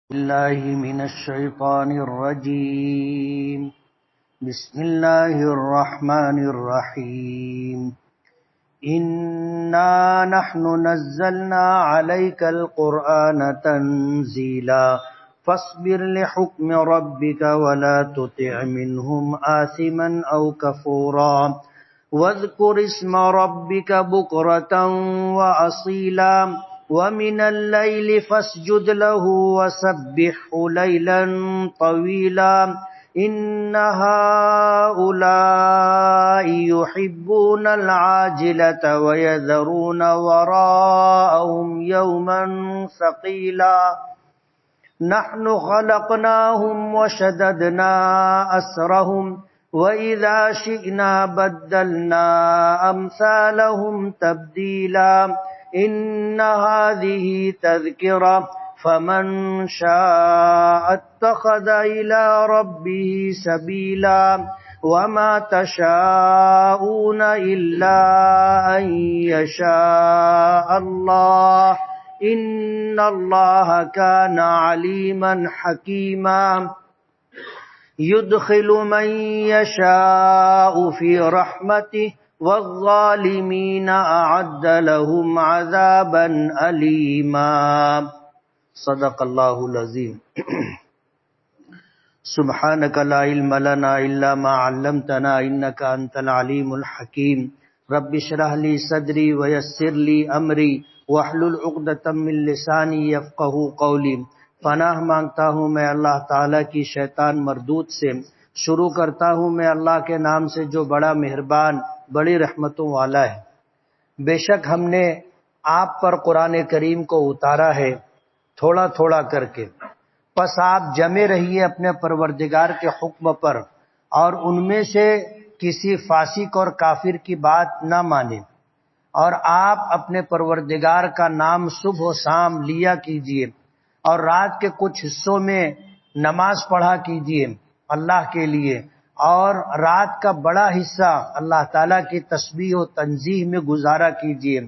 الله من الشيطان الرجيم. بسم الله الرحمن الرحيم. إنا نحن نزلنا عليك القرآن تنزيلا فاصبر لحكم ربك ولا تطع منهم آثما أو كفورا واذكر اسم ربك بكرة وأصيلا ومن الليل فاسجد له وسبحه ليلا طويلا إن هؤلاء يحبون العاجلة ويذرون وراءهم يوما ثقيلا نحن خلقناهم وشددنا أسرهم وإذا شئنا بدلنا أمثالهم تبديلا إن هذه تذكرة فمن شاء اتخذ إلى ربه سبيلا وما تشاءون إلا أن يشاء الله إن الله كان عليما حكيما يدخل من يشاء في رحمته والظالمین اعد لهم عذابا علیما. صدق اللہ العظیم. سبحانک لا علم لنا الا ما علمتنا انک انت العلیم الحکیم. رب اشرح لی صدری ویسر لی امری واحلل عقدۃ من لسانی یفقہوا قولی. پناہ مانگتا ہوں میں اللہ تعالیٰ کی شیطان مردود سے. شروع کرتا ہوں میں اللہ کے نام سے جو بڑا مہربان بڑی رحمتوں والا ہے. بے شک ہم نے آپ پر قرآن کریم کو اتارا ہے تھوڑا تھوڑا کر کے، پس آپ جمے رہیے اپنے پروردگار کے حکم پر اور ان میں سے کسی فاسق اور کافر کی بات نہ مانیں، اور آپ اپنے پروردگار کا نام صبح و شام لیا کیجیے اور رات کے کچھ حصوں میں نماز پڑھا کیجیے اللہ کے لیے، اور رات کا بڑا حصہ اللہ تعالیٰ کی تسبیح و تنزیہ میں گزارا کیجیے.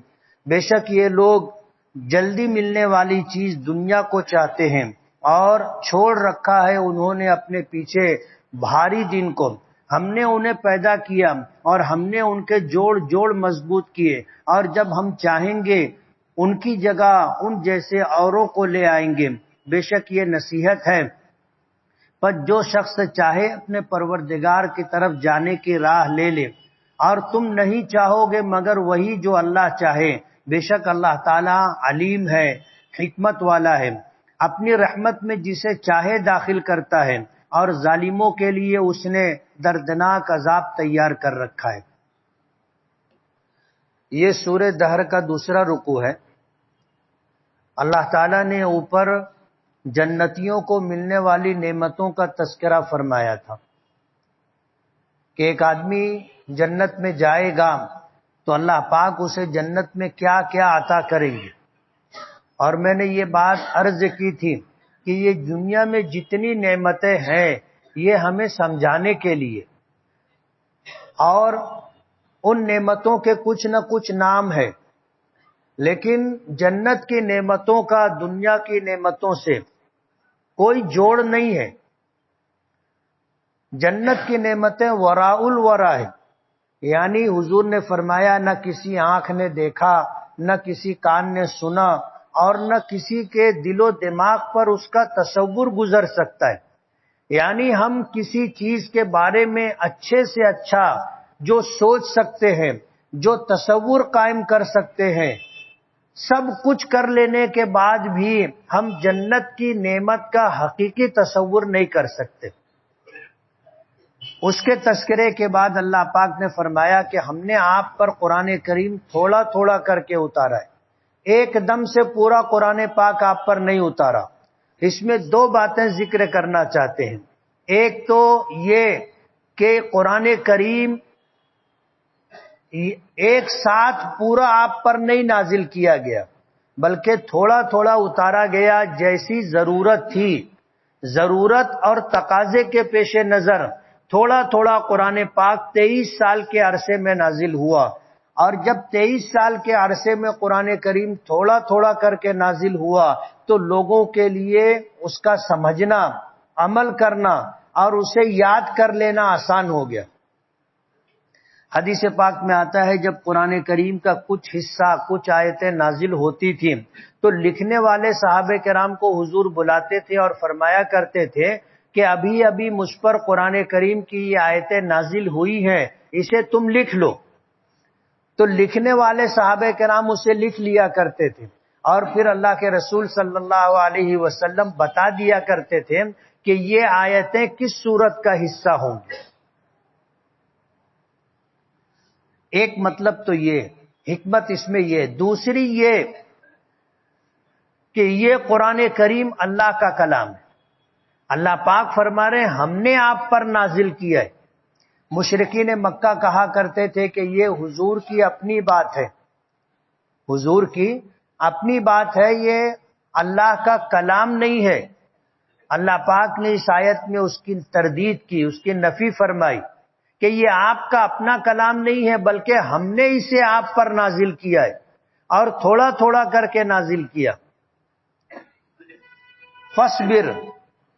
بے شک یہ لوگ جلدی ملنے والی چیز دنیا کو چاہتے ہیں اور چھوڑ رکھا ہے انہوں نے اپنے پیچھے بھاری دن کو. ہم نے انہیں پیدا کیا اور ہم نے ان کے جوڑ جوڑ مضبوط کیے، اور جب ہم چاہیں گے ان کی جگہ ان جیسے اوروں کو لے آئیں گے. بے شک یہ نصیحت ہے، پر جو شخص چاہے اپنے پروردگار کی طرف جانے کی راہ لے لے، اور تم نہیں چاہو گے مگر وہی جو اللہ چاہے. بے شک اللہ تعالیٰ علیم ہے، حکمت والا ہے، اپنی رحمت میں جسے چاہے داخل کرتا ہے، اور ظالموں کے لیے اس نے دردناک عذاب تیار کر رکھا ہے. یہ سورہ دہر کا دوسرا رکوع ہے. اللہ تعالیٰ نے اوپر جنتیوں کو ملنے والی نعمتوں کا تذکرہ فرمایا تھا کہ ایک آدمی جنت میں جائے گا تو اللہ پاک اسے جنت میں کیا کیا عطا کریں گے. اور میں نے یہ بات عرض کی تھی کہ یہ دنیا میں جتنی نعمتیں ہیں یہ ہمیں سمجھانے کے لیے، اور ان نعمتوں کے کچھ نہ کچھ نام ہے، لیکن جنت کی نعمتوں کا دنیا کی نعمتوں سے کوئی جوڑ نہیں ہے. جنت کی نعمتیں وراء الورا ہے، یعنی حضور نے فرمایا نہ کسی آنکھ نے دیکھا، نہ کسی کان نے سنا، اور نہ کسی کے دل و دماغ پر اس کا تصور گزر سکتا ہے. یعنی ہم کسی چیز کے بارے میں اچھے سے اچھا جو سوچ سکتے ہیں، جو تصور قائم کر سکتے ہیں، سب کچھ کر لینے کے بعد بھی ہم جنت کی نعمت کا حقیقی تصور نہیں کر سکتے. اس کے تذکرے کے بعد اللہ پاک نے فرمایا کہ ہم نے آپ پر قرآن کریم تھوڑا تھوڑا کر کے اتارا ہے، ایک دم سے پورا قرآن پاک آپ پر نہیں اتارا. اس میں دو باتیں ذکر کرنا چاہتے ہیں. ایک تو یہ کہ قرآن کریم ایک ساتھ پورا آپ پر نہیں نازل کیا گیا، بلکہ تھوڑا تھوڑا اتارا گیا جیسی ضرورت تھی. ضرورت اور تقاضے کے پیش نظر تھوڑا تھوڑا قرآن پاک 23 سال کے عرصے میں نازل ہوا، اور جب 23 سال کے عرصے میں قرآن کریم تھوڑا تھوڑا کر کے نازل ہوا تو لوگوں کے لیے اس کا سمجھنا، عمل کرنا اور اسے یاد کر لینا آسان ہو گیا۔ حدیث پاک میں آتا ہے جب قرآن کریم کا کچھ حصہ، کچھ آیتیں نازل ہوتی تھیں تو لکھنے والے صحابہ کرام کو حضور بلاتے تھے اور فرمایا کرتے تھے کہ ابھی ابھی مجھ پر قرآن کریم کی یہ آیتیں نازل ہوئی ہیں، اسے تم لکھ لو۔ تو لکھنے والے صحابہ کرام اسے لکھ لیا کرتے تھے اور پھر اللہ کے رسول صلی اللہ علیہ وسلم بتا دیا کرتے تھے کہ یہ آیتیں کس سورت کا حصہ ہوں گی۔ ایک مطلب تو یہ، حکمت اس میں یہ، دوسری یہ کہ یہ قرآن کریم اللہ کا کلام ہے۔ اللہ پاک فرما رہے ہیں ہم نے آپ پر نازل کیا ہے۔ مشرکین مکہ کہا کرتے تھے کہ یہ حضور کی اپنی بات ہے، حضور کی اپنی بات ہے، یہ اللہ کا کلام نہیں ہے۔ اللہ پاک نے اس آیت میں اس کی تردید کی، اس کی نفی فرمائی کہ یہ آپ کا اپنا کلام نہیں ہے بلکہ ہم نے اسے آپ پر نازل کیا ہے اور تھوڑا تھوڑا کر کے نازل کیا۔ فصبر،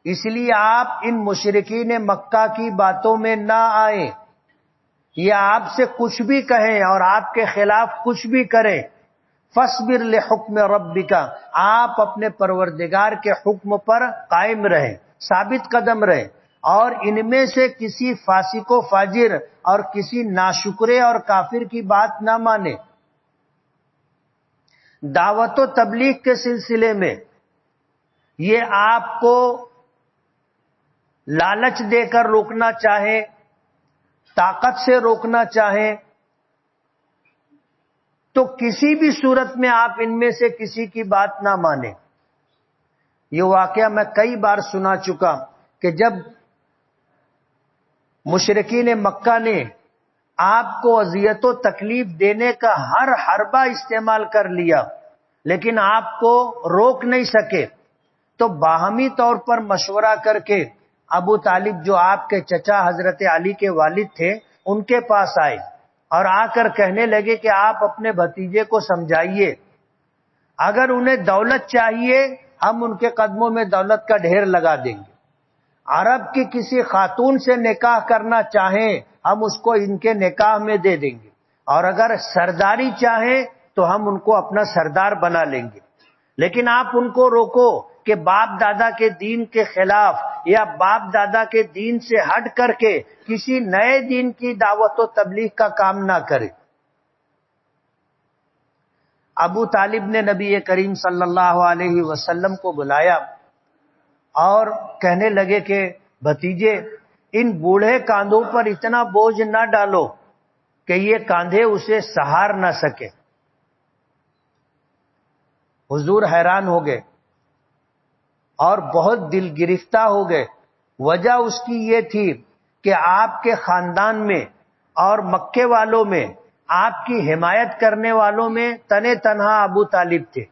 اس لیے آپ ان مشرکین مکہ کی باتوں میں نہ آئیں، یہ آپ سے کچھ بھی کہیں اور آپ کے خلاف کچھ بھی کریں۔ فصبر لحکم ربک، آپ اپنے پروردگار کے حکم پر قائم رہیں، ثابت قدم رہیں، اور ان میں سے کسی فاسق و فاجر اور کسی ناشکرے اور کافر کی بات نہ مانے۔ دعوت و تبلیغ کے سلسلے میں یہ آپ کو لالچ دے کر روکنا چاہیں، طاقت سے روکنا چاہیں تو کسی بھی صورت میں آپ ان میں سے کسی کی بات نہ مانیں۔ یہ واقعہ میں کئی بار سنا چکا کہ جب مشرکین مکہ نے آپ کو اذیت و تکلیف دینے کا ہر حربہ استعمال کر لیا لیکن آپ کو روک نہیں سکے، تو باہمی طور پر مشورہ کر کے ابو طالب جو آپ کے چچا حضرت علی کے والد تھے ان کے پاس آئے اور آ کر کہنے لگے کہ آپ اپنے بھتیجے کو سمجھائیے، اگر انہیں دولت چاہیے ہم ان کے قدموں میں دولت کا ڈھیر لگا دیں گے، عرب کی کسی خاتون سے نکاح کرنا چاہیں ہم اس کو ان کے نکاح میں دے دیں گے، اور اگر سرداری چاہیں تو ہم ان کو اپنا سردار بنا لیں گے، لیکن آپ ان کو روکو کہ باپ دادا کے دین کے خلاف یا باپ دادا کے دین سے ہٹ کر کے کسی نئے دین کی دعوت و تبلیغ کا کام نہ کرے۔ ابو طالب نے نبی کریم صلی اللہ علیہ وسلم کو بلایا اور کہنے لگے کہ بھتیجے ان بوڑھے کاندھوں پر اتنا بوجھ نہ ڈالو کہ یہ کاندھے اسے سہار نہ سکے۔ حضور حیران ہو گئے اور بہت دل گرفتہ ہو گئے۔ وجہ اس کی یہ تھی کہ آپ کے خاندان میں اور مکے والوں میں آپ کی حمایت کرنے والوں میں تنے تنہا ابو طالب تھے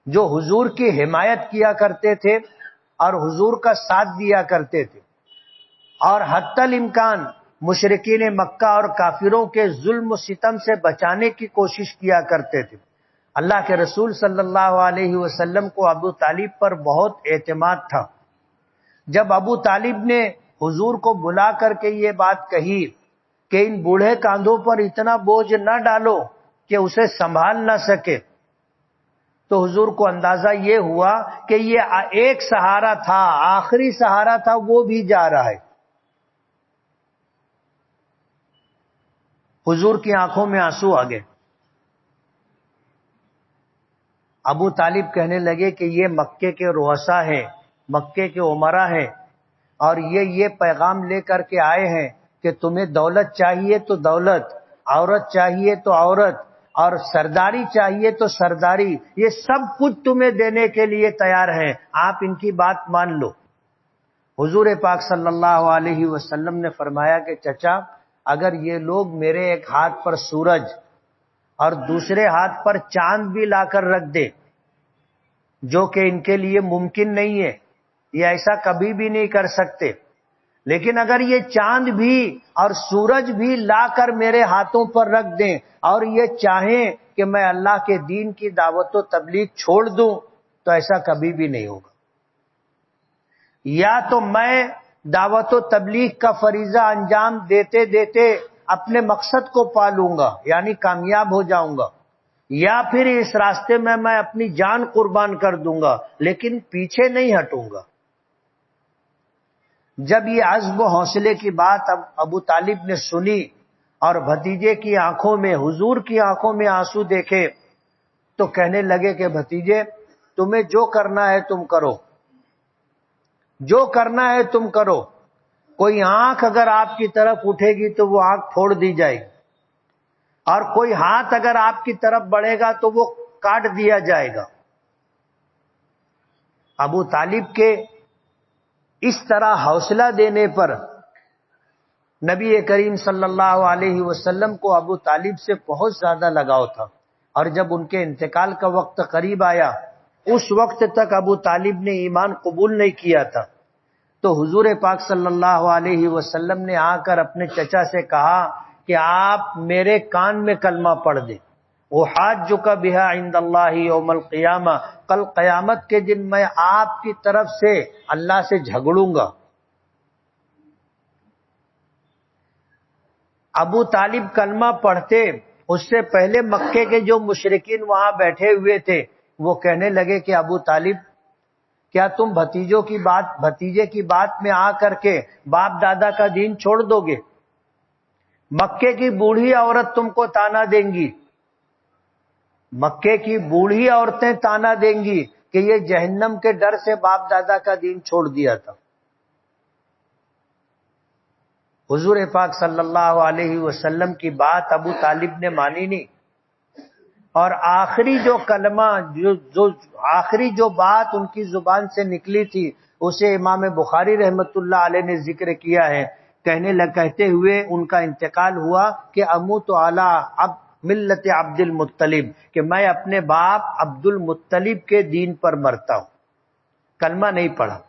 جو حضور کی حمایت کیا کرتے تھے اور حضور کا ساتھ دیا کرتے تھے، اور حتی الامکان مشرکین مکہ اور کافروں کے ظلم و ستم سے بچانے کی کوشش کیا کرتے تھے۔ اللہ کے رسول صلی اللہ علیہ وسلم کو ابو طالب پر بہت اعتماد تھا۔ جب ابو طالب نے حضور کو بلا کر کے یہ بات کہی کہ ان بوڑھے کاندھوں پر اتنا بوجھ نہ ڈالو کہ اسے سنبھال نہ سکے، تو حضور کو اندازہ یہ ہوا کہ یہ ایک سہارا تھا، آخری سہارا تھا، وہ بھی جا رہا ہے۔ حضور کی آنکھوں میں آنسو آ گئے۔ ابو طالب کہنے لگے کہ یہ مکے کے رؤسا ہیں، مکے کے امراء ہیں، اور یہ پیغام لے کر کے آئے ہیں کہ تمہیں دولت چاہیے تو دولت، عورت چاہیے تو عورت، اور سرداری چاہیے تو سرداری، یہ سب کچھ تمہیں دینے کے لیے تیار ہیں، آپ ان کی بات مان لو۔ حضور پاک صلی اللہ علیہ وسلم نے فرمایا کہ چچا اگر یہ لوگ میرے ایک ہاتھ پر سورج اور دوسرے ہاتھ پر چاند بھی لا کر رکھ دے، جو کہ ان کے لیے ممکن نہیں ہے، یہ ایسا کبھی بھی نہیں کر سکتے، لیکن اگر یہ چاند بھی اور سورج بھی لا کر میرے ہاتھوں پر رکھ دیں اور یہ چاہیں کہ میں اللہ کے دین کی دعوت و تبلیغ چھوڑ دوں تو ایسا کبھی بھی نہیں ہوگا. یا تو میں دعوت و تبلیغ کا فریضہ انجام دیتے دیتے اپنے مقصد کو پا لوں گا یعنی کامیاب ہو جاؤں گا، یا پھر اس راستے میں اپنی جان قربان کر دوں گا لیکن پیچھے نہیں ہٹوں گا. جب یہ عزم و حوصلے کی بات ابو طالب نے سنی اور بھتیجے کی آنکھوں میں، حضور کی آنکھوں میں آنسو دیکھے تو کہنے لگے کہ بھتیجے تمہیں جو کرنا ہے تم کرو، جو کرنا ہے تم کرو. کوئی آنکھ اگر آپ کی طرف اٹھے گی تو وہ آنکھ پھوڑ دی جائے گی، اور کوئی ہاتھ اگر آپ کی طرف بڑھے گا تو وہ کاٹ دیا جائے گا. ابو طالب کے اس طرح حوصلہ دینے پر نبی کریم صلی اللہ علیہ وسلم کو ابو طالب سے بہت زیادہ لگاؤ تھا، اور جب ان کے انتقال کا وقت قریب آیا اس وقت تک ابو طالب نے ایمان قبول نہیں کیا تھا. تو حضور پاک صلی اللہ علیہ وسلم نے آ کر اپنے چچا سے کہا کہ آپ میرے کان میں کلمہ پڑھ دیں. احاجک بہا عند اللہ یوم القیامہ، کل قیامت کے دن میں آپ کی طرف سے اللہ سے جھگڑوں گا. ابو طالب کلمہ پڑھتے اس سے پہلے مکے کے جو مشرکین وہاں بیٹھے ہوئے تھے وہ کہنے لگے کہ ابو طالب کیا تم بھتیجے کی بات میں آ کر کے باپ دادا کا دین چھوڑ دو گے؟ مکے کی بوڑھی عورت تم کو تانا دیں گی، مکے کی بوڑھی عورتیں تانا دیں گی کہ یہ جہنم کے ڈر سے باپ دادا کا دین چھوڑ دیا تھا. حضور پاک صلی اللہ علیہ وسلم کی بات ابو طالب نے مانی نہیں، اور آخری جو کلمہ آخری جو بات ان کی زبان سے نکلی تھی اسے امام بخاری رحمت اللہ علیہ نے ذکر کیا ہے. کہتے ہوئے ان کا انتقال ہوا کہ اموت علی ملت عبد المطلب، کہ میں اپنے باپ عبد المطلب کے دین پر مرتا ہوں. کلمہ نہیں پڑھا.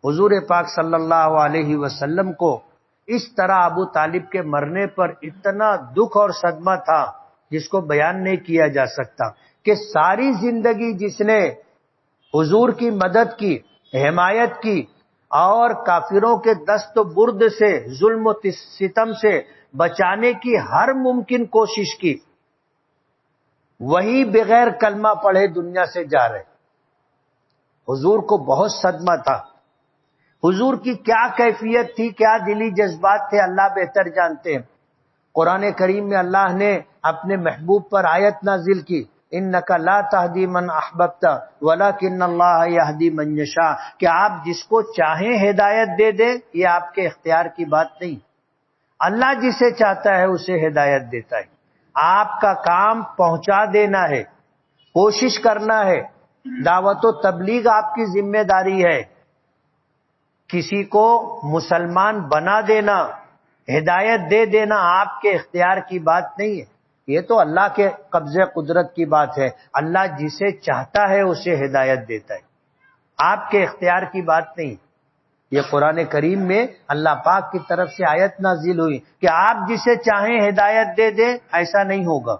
حضور پاک صلی اللہ علیہ وسلم کو اس طرح ابو طالب کے مرنے پر اتنا دکھ اور صدمہ تھا جس کو بیان نہیں کیا جا سکتا، کہ ساری زندگی جس نے حضور کی مدد کی، حمایت کی اور کافروں کے دست و برد سے، ظلم و ستم سے بچانے کی ہر ممکن کوشش کی، وہی بغیر کلمہ پڑھے دنیا سے جا رہے. حضور کو بہت صدمہ تھا. حضور کی کیا کیفیت تھی، کیا دلی جذبات تھے، اللہ بہتر جانتے ہیں. قرآن کریم میں اللہ نے اپنے محبوب پر آیت نازل کی، انک لا تہدی من احببت ولکن اللہ یہدی من یشاء، کہ آپ جس کو چاہیں ہدایت دے دیں، یہ آپ کے اختیار کی بات نہیں. اللہ جسے چاہتا ہے اسے ہدایت دیتا ہے. آپ کا کام پہنچا دینا ہے، کوشش کرنا ہے. دعوت و تبلیغ آپ کی ذمہ داری ہے. کسی کو مسلمان بنا دینا، ہدایت دے دینا آپ کے اختیار کی بات نہیں ہے. یہ تو اللہ کے قبضے قدرت کی بات ہے. اللہ جسے چاہتا ہے اسے ہدایت دیتا ہے، آپ کے اختیار کی بات نہیں. یہ قرآن کریم میں اللہ پاک کی طرف سے آیت نازل ہوئی کہ آپ جسے چاہیں ہدایت دے دیں، ایسا نہیں ہوگا.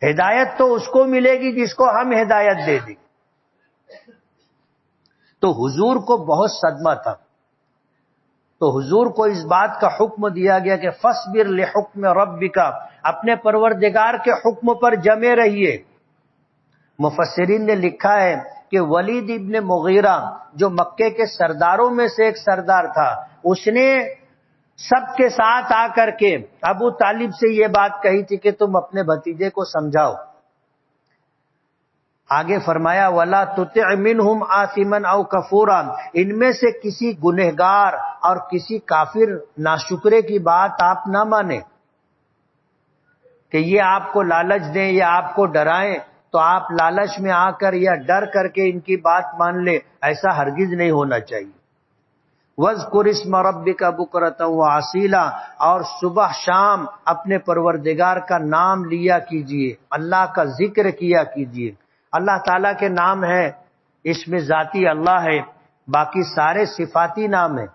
ہدایت تو اس کو ملے گی جس کو ہم ہدایت دے دیں. تو حضور کو بہت صدمہ تھا. تو حضور کو اس بات کا حکم دیا گیا کہ فاصبر لحکم ربک، اپنے پروردگار کے حکم پر جمے رہیے. مفسرین نے لکھا ہے کہ ولید ابن مغیرہ جو مکے کے سرداروں میں سے ایک سردار تھا، اس نے سب کے ساتھ آ کر کے ابو طالب سے یہ بات کہی تھی کہ تم اپنے بھتیجے کو سمجھاؤ. آگے فرمایا وَلَا تُطِعْ مِنْهُمْ آثِمًا أَوْ كَفُورًا، ان میں سے کسی گنہگار اور کسی کافر ناشکرے کی بات آپ نہ مانیں کہ یہ آپ کو لالچ دیں یا آپ کو ڈرائیں تو آپ لالچ میں آ کر یا ڈر کر کے ان کی بات مان لیں. ایسا ہرگز نہیں ہونا چاہیے. وَاذْكُرِ اسْمَ رَبِّكَ بُكْرَةً وَأَصِيلًا، اور صبح شام اپنے پروردگار کا نام لیا کیجئے، اللہ کا ذکر کیا کیجئے. اللہ تعالیٰ کے نام ہے، اس میں ذاتی اللہ ہے، باقی سارے صفاتی نام ہیں.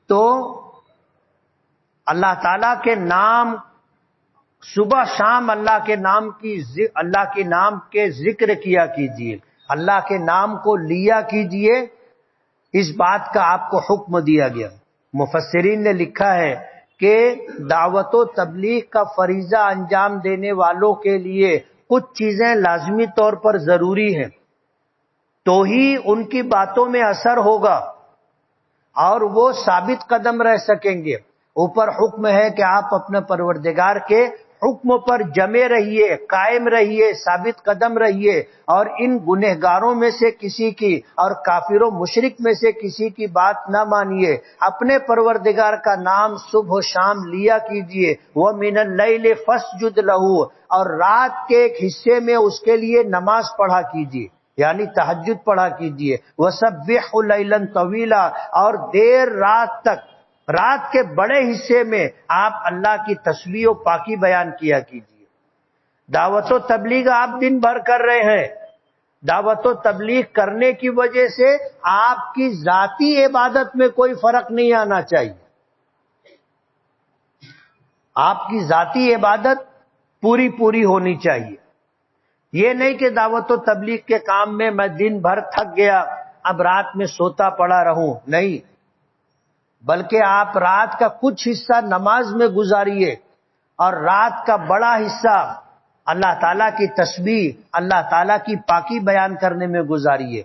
تو اللہ تعالیٰ کے نام صبح شام اللہ کے نام کے ذکر کیا کیجیے، اللہ کے نام کو لیا کیجیے، اس بات کا آپ کو حکم دیا گیا۔ مفسرین نے لکھا ہے کہ دعوت و تبلیغ کا فریضہ انجام دینے والوں کے لیے کچھ چیزیں لازمی طور پر ضروری ہیں، تو ہی ان کی باتوں میں اثر ہوگا اور وہ ثابت قدم رہ سکیں گے۔ اوپر حکم ہے کہ آپ اپنے پروردگار کے حکم پر جمے رہیے، قائم رہیے، ثابت قدم رہیے، اور ان گنہگاروں میں سے کسی کی اور کافر و مشرک میں سے کسی کی بات نہ مانیے، اپنے پروردگار کا نام صبح و شام لیا کیجیے۔ وَمِنَ اللَّيْلِ فَاسْجُدْ لَهُ، اور رات کے ایک حصے میں اس کے لیے نماز پڑھا کیجیے، یعنی تہجد پڑھا کیجیے۔ وَسَبِّحْهُ لَيْلًا طَوِيلًا، اور دیر رات تک، رات کے بڑے حصے میں آپ اللہ کی تسبیح و پاکی بیان کیا کیجیے۔ دعوت و تبلیغ آپ دن بھر کر رہے ہیں، دعوت و تبلیغ کرنے کی وجہ سے آپ کی ذاتی عبادت میں کوئی فرق نہیں آنا چاہیے۔ آپ کی ذاتی عبادت پوری ہونی چاہیے۔ یہ نہیں کہ دعوت و تبلیغ کے کام میں میں دن بھر تھک گیا، اب رات میں سوتا پڑا رہوں، نہیں، بلکہ آپ رات کا کچھ حصہ نماز میں گزاریے اور رات کا بڑا حصہ اللہ تعالیٰ کی تسبیح، اللہ تعالیٰ کی پاکی بیان کرنے میں گزاریے۔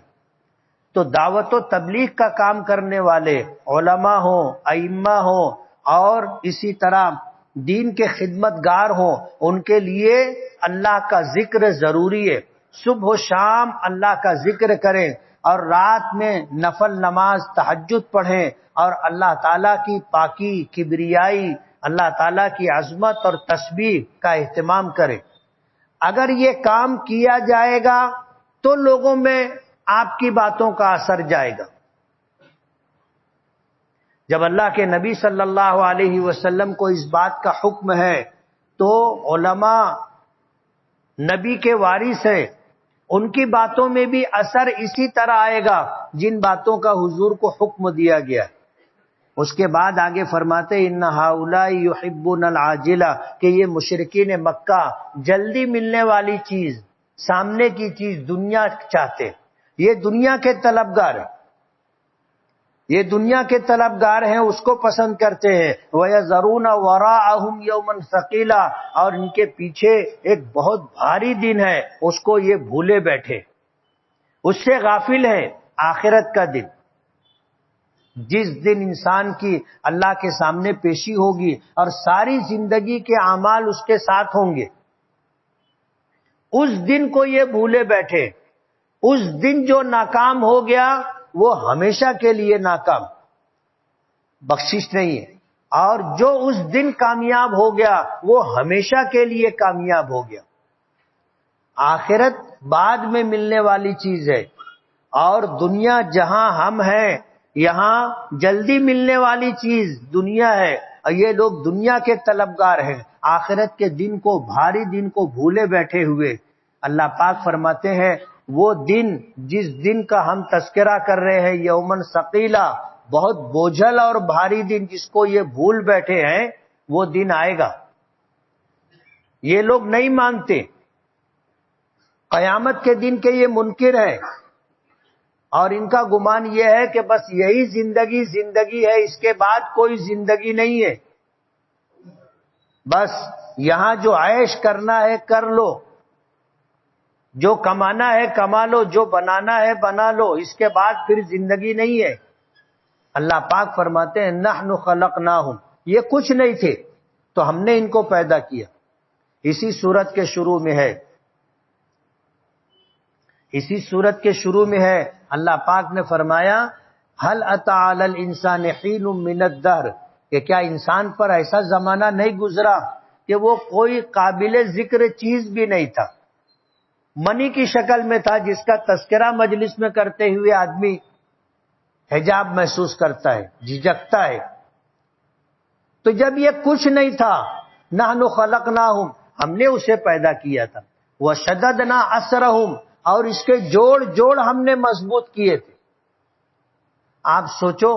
تو دعوت و تبلیغ کا کام کرنے والے علماء ہوں، ائمہ ہوں، اور اسی طرح دین کے خدمت گار ہوں، ان کے لیے اللہ کا ذکر ضروری ہے۔ صبح و شام اللہ کا ذکر کریں اور رات میں نفل نماز تہجد پڑھیں اور اللہ تعالیٰ کی پاکی، کبریائی، اللہ تعالیٰ کی عظمت اور تسبیح کا اہتمام کریں۔ اگر یہ کام کیا جائے گا تو لوگوں میں آپ کی باتوں کا اثر جائے گا۔ جب اللہ کے نبی صلی اللہ علیہ وسلم کو اس بات کا حکم ہے تو علماء نبی کے وارث ہیں، ان کی باتوں میں بھی اثر اسی طرح آئے گا جن باتوں کا حضور کو حکم دیا گیا۔ اس کے بعد آگے فرماتے ان ہؤلاء یحبون العاجلہ، کہ یہ مشرکین مکہ جلدی ملنے والی چیز، سامنے کی چیز دنیا چاہتے، یہ دنیا کے طلبگار ہیں، یہ دنیا کے طلبگار ہیں، اس کو پسند کرتے ہیں۔ وَيَذَرُونَ وَرَاءَهُمْ يَوْمًا ثَقِيلًا، اور ان کے پیچھے ایک بہت بھاری دن ہے، اس کو یہ بھولے بیٹھے، اس سے غافل ہے۔ آخرت کا دن، جس دن انسان کی اللہ کے سامنے پیشی ہوگی اور ساری زندگی کے اعمال اس کے ساتھ ہوں گے، اس دن کو یہ بھولے بیٹھے۔ اس دن جو ناکام ہو گیا وہ ہمیشہ کے لیے ناکام، بخشش نہیں ہے، اور جو اس دن کامیاب ہو گیا وہ ہمیشہ کے لیے کامیاب ہو گیا۔ آخرت بعد میں ملنے والی چیز ہے، اور دنیا جہاں ہم ہیں یہاں جلدی ملنے والی چیز دنیا ہے، اور یہ لوگ دنیا کے طلبگار ہیں، آخرت کے دن کو، بھاری دن کو بھولے بیٹھے ہوئے۔ اللہ پاک فرماتے ہیں وہ دن جس دن کا ہم تذکرہ کر رہے ہیں، یومن ثقیلا، بہت بوجھل اور بھاری دن جس کو یہ بھول بیٹھے ہیں، وہ دن آئے گا۔ یہ لوگ نہیں مانتے، قیامت کے دن کے یہ منکر ہیں، اور ان کا گمان یہ ہے کہ بس یہی زندگی ہے، اس کے بعد کوئی زندگی نہیں ہے، بس یہاں جو عیش کرنا ہے کر لو، جو کمانا ہے کما لو، جو بنانا ہے بنا لو، اس کے بعد پھر زندگی نہیں ہے۔ اللہ پاک فرماتے ہیں نحن خلقناہم، یہ کچھ نہیں تھے تو ہم نے ان کو پیدا کیا۔ اسی سورت کے شروع میں ہے، اسی سورت کے شروع میں ہے اللہ پاک نے فرمایا هل اتى على الانسان حين من الدهر، کہ کیا انسان پر ایسا زمانہ نہیں گزرا کہ وہ کوئی قابل ذکر چیز بھی نہیں تھا، منی کی شکل میں تھا، جس کا تذکرہ مجلس میں کرتے ہوئے آدمی حجاب محسوس کرتا ہے، جھجکتا ہے۔ تو جب یہ کچھ نہیں تھا، نحن خلقناہم، ہم نے اسے پیدا کیا تھا، وشددنا اسرہم، اور اس کے جوڑ ہم نے مضبوط کیے تھے۔ آپ سوچو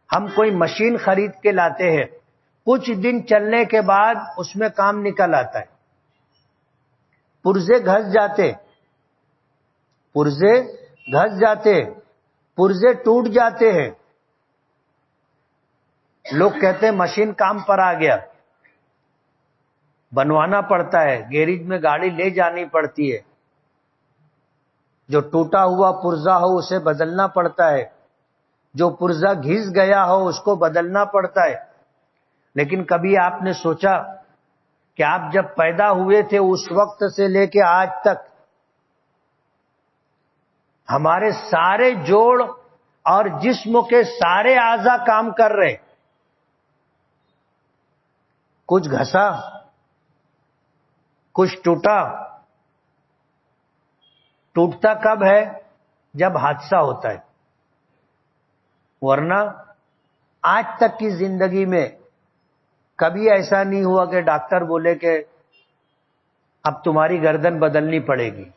ہم کوئی مشین خرید کے لاتے ہیں، کچھ دن چلنے کے بعد اس میں کام نکل آتا ہے، پرزے گھس جاتے، پرزے ٹوٹ جاتے ہیں، لوگ کہتے ہیں مشین کام پر آ گیا، بنوانا پڑتا ہے، گیریج میں گاڑی لے جانی پڑتی ہے، جو ٹوٹا ہوا پرزا ہو اسے بدلنا پڑتا ہے، جو پرزا گھس گیا ہو اس کو بدلنا پڑتا ہے۔ لیکن کبھی آپ نے سوچا کہ آپ جب پیدا ہوئے تھے اس وقت سے لے کے آج تک ہمارے سارے جوڑ اور جسم کے سارے اعضاء کام کر رہے، کچھ گھسا، کچھ ٹوٹا کب ہے؟ جب حادثہ ہوتا ہے، ورنہ آج تک کی زندگی میں کبھی ایسا نہیں ہوا کہ ڈاکٹر بولے کہ اب تمہاری گردن بدلنی پڑے گی،